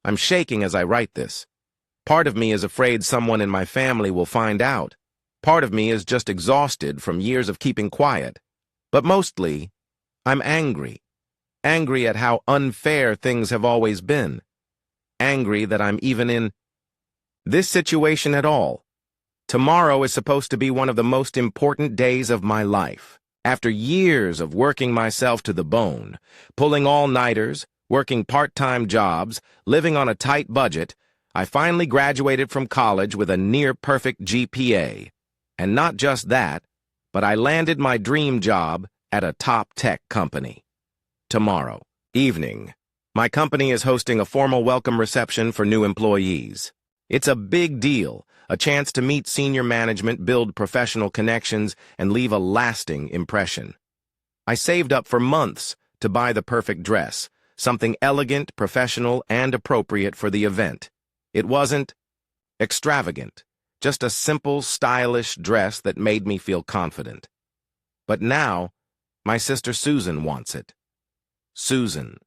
I'm shaking as I write this. Part of me is afraid someone in my family will find out. Part of me is just exhausted from years of keeping quiet. But mostly, I'm angry. Angry at how unfair things have always been. Angry that I'm even in this situation at all. Tomorrow is supposed to be one of the most important days of my life. After years of working myself to the bone, pulling all-nighters, working part-time jobs, living on a tight budget, I finally graduated from college with a near-perfect GPA. And not just that, but I landed my dream job at a top tech company. Tomorrow evening, my company is hosting a formal welcome reception for new employees. It's a big deal, a chance to meet senior management, build professional connections, and leave a lasting impression. I saved up for months to buy the perfect dress, something elegant, professional, and appropriate for the event. It wasn't extravagant, just a simple, stylish dress that made me feel confident. But now, my sister Susan wants it. Susan,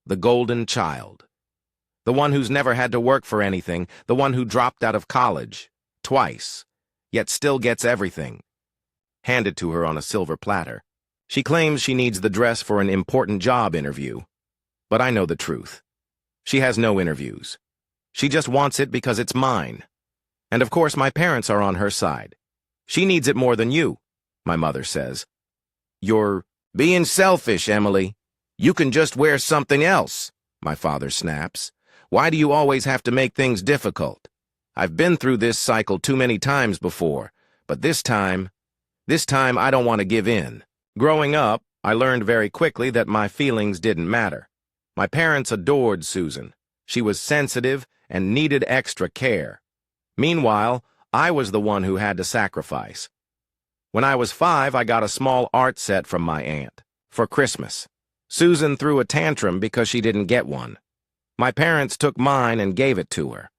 the golden child. The one who's never had to work for anything, the one who dropped out of college, twice, yet still gets everything. Handed to her on a silver platter. She claims she needs the dress for an important job interview. But I know the truth. She has no interviews. She just wants it because it's mine. And of course my parents are on her side. She needs it more than you, my mother says. You're being selfish, Emily. You can just wear something else, my father snaps. Why do you always have to make things difficult? I've been through this cycle too many times before, but this time I don't want to give in. Growing up, I learned very quickly that my feelings didn't matter. My parents adored Susan. She was sensitive and needed extra care. Meanwhile, I was the one who had to sacrifice. When I was 5, I got a small art set from my aunt for Christmas. Susan threw a tantrum because she didn't get one. My parents took mine and gave it to her.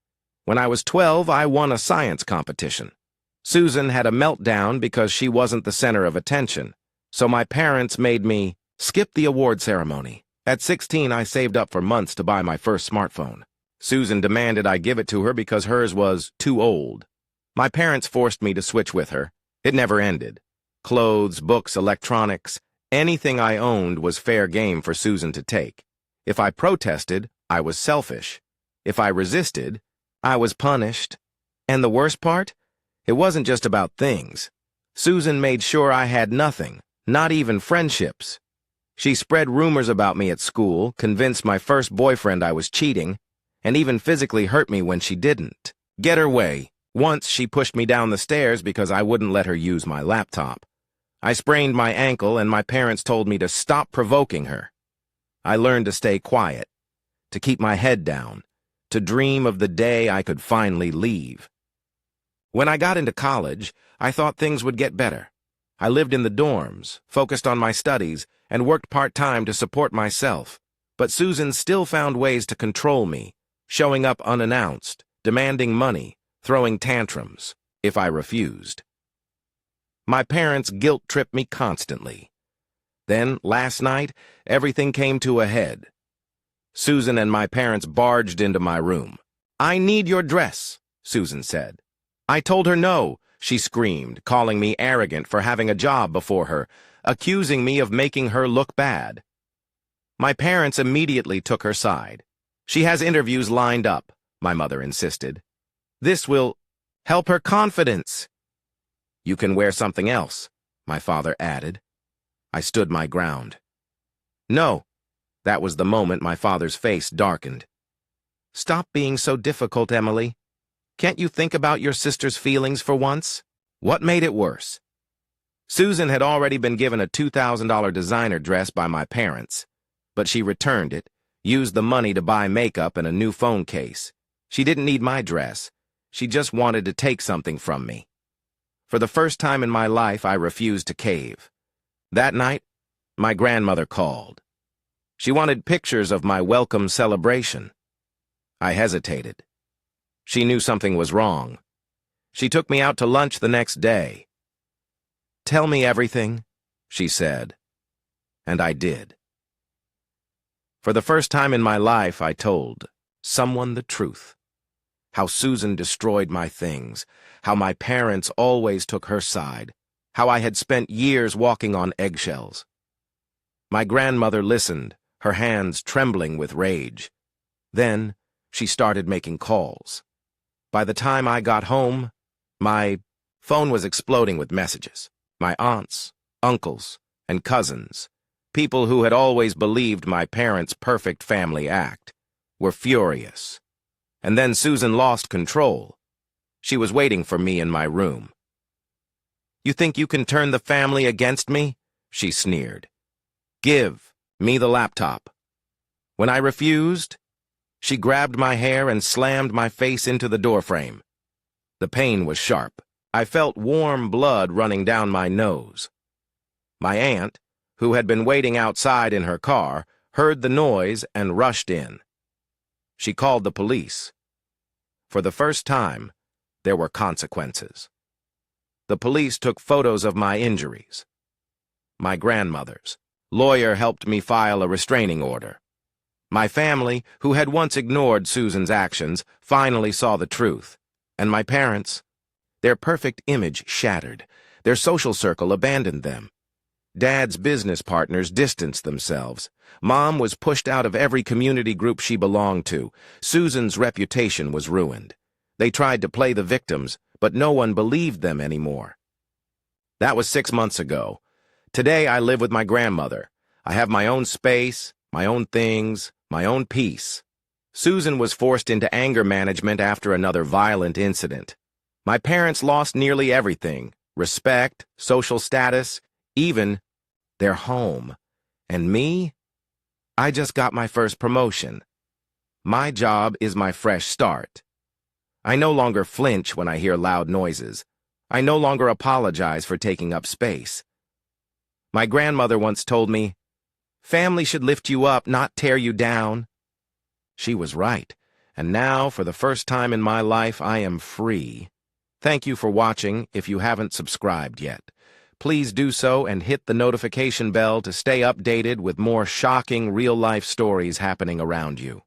When I was 12, I won a science competition. Susan had a meltdown because she wasn't the center of attention, so my parents made me skip the award ceremony. At 16, I saved up for months to buy my first smartphone. Susan demanded I give it to her because hers was too old. My parents forced me to switch with her. It never ended. Clothes, books, electronics, anything I owned was fair game for Susan to take. If I protested, I was selfish. If I resisted, I was punished. And the worst part? It wasn't just about things. Susan made sure I had nothing, not even friendships. She spread rumors about me at school, convinced my first boyfriend I was cheating, and even physically hurt me when she didn't. Get her way. Once she pushed me down the stairs because I wouldn't let her use my laptop. I sprained my ankle and my parents told me to stop provoking her. I learned to stay quiet, to keep my head down, to dream of the day I could finally leave. When I got into college, I thought things would get better. I lived in the dorms, focused on my studies, and worked part-time to support myself. But Susan still found ways to control me, showing up unannounced, demanding money, throwing tantrums, if I refused. My parents guilt-tripped me constantly. Then, last night, everything came to a head. Susan and my parents barged into my room. "I need your dress," Susan said. I told her no, she screamed, calling me arrogant for having a job before her, accusing me of making her look bad. My parents immediately took her side. "She has interviews lined up," my mother insisted. "This will help her confidence." "You can wear something else," my father added. I stood my ground. "No." That was the moment my father's face darkened. "Stop being so difficult, Emily. Can't you think about your sister's feelings for once?" What made it worse? Susan had already been given a $2,000 designer dress by my parents, but she returned it, used the money to buy makeup and a new phone case. She didn't need my dress. She just wanted to take something from me. For the first time in my life, I refused to cave. That night, my grandmother called. She wanted pictures of my welcome celebration. I hesitated. She knew something was wrong. She took me out to lunch the next day. "Tell me everything," she said. And I did. For the first time in my life, I told. someone the truth. How Susan destroyed my things, how my parents always took her side, how I had spent years walking on eggshells. My grandmother listened, her hands trembling with rage. Then she started making calls. By the time I got home, my phone was exploding with messages. My aunts, uncles, and cousins, people who had always believed my parents' perfect family act, were furious. And then Susan lost control. She was waiting for me in my room. "You think you can turn the family against me?" she sneered. "Give me the laptop." When I refused, she grabbed my hair and slammed my face into the doorframe. The pain was sharp. I felt warm blood running down my nose. My aunt, who had been waiting outside in her car, heard the noise and rushed in. She called the police. For the first time, there were consequences. The police took photos of my injuries. My grandmother's lawyer helped me file a restraining order. My family, who had once ignored Susan's actions, finally saw the truth. And my parents, their perfect image shattered. Their social circle abandoned them. Dad's business partners distanced themselves. Mom was pushed out of every community group she belonged to. Susan's reputation was ruined. They tried to play the victims, but no one believed them anymore. That was 6 months ago. Today I live with my grandmother. I have my own space, my own things, my own peace. Susan was forced into anger management after another violent incident. My parents lost nearly everything: respect, social status, even their home. And me? I just got my first promotion. My job is my fresh start. I no longer flinch when I hear loud noises. I no longer apologize for taking up space. My grandmother once told me, "Family should lift you up, not tear you down." She was right, and now, for the first time in my life, I am free. Thank you for watching. If you haven't subscribed yet, please do so and hit the notification bell to stay updated with more shocking real-life stories happening around you.